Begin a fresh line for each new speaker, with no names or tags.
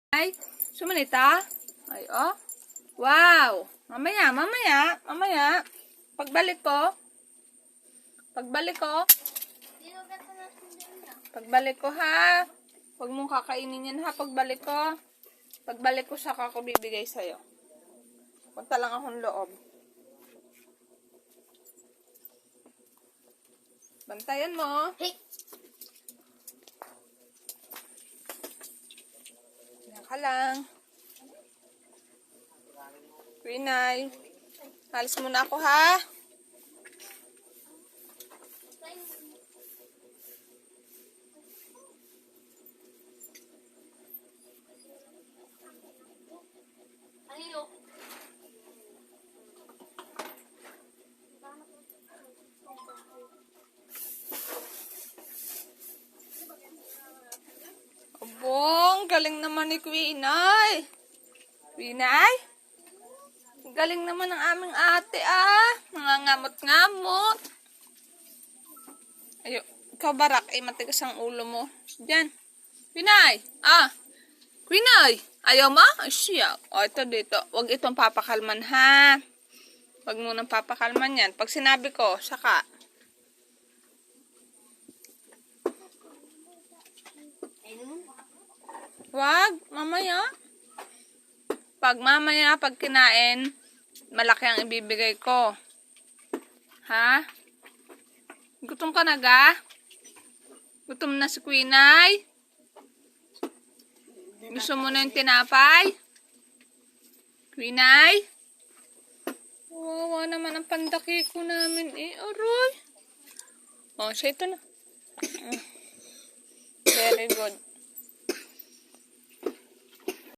Ay, sumanita? Ay, oh. Wow! Mamaya. Pagbalik ko. Pagbalik ko, ha. Huwag mong kakainin yan, ha. Pagbalik ko, saka ko bibigay sa'yo. Punta lang akong loob. Bantayan mo.
Hey.
Yan ka lang. Quinay. Alis muna ako, ha.
Anilo.
Abong, galing naman ni Quinay. Quinay? Galing naman ng aming ate, ah. Nangangamot-ngamot. Ayo, ikaw barak, matigas ang ulo mo. Diyan. Quinay, Quinay, ayaw mo? Ay, siya. O, ito dito. Huwag itong papakalman, ha. Huwag mo nang papakalman yan. Pag sinabi ko, saka. Wag, mamaya. Pag kinain, malaki ang ibibigay ko. Ha? Gutom ka na ga? Gutom na si Quinay? Gusto mo na yung tinapay? Quinay? Wawa naman ang pandaki ko namin eh. Aroy. Oh, siya ito na. Very good.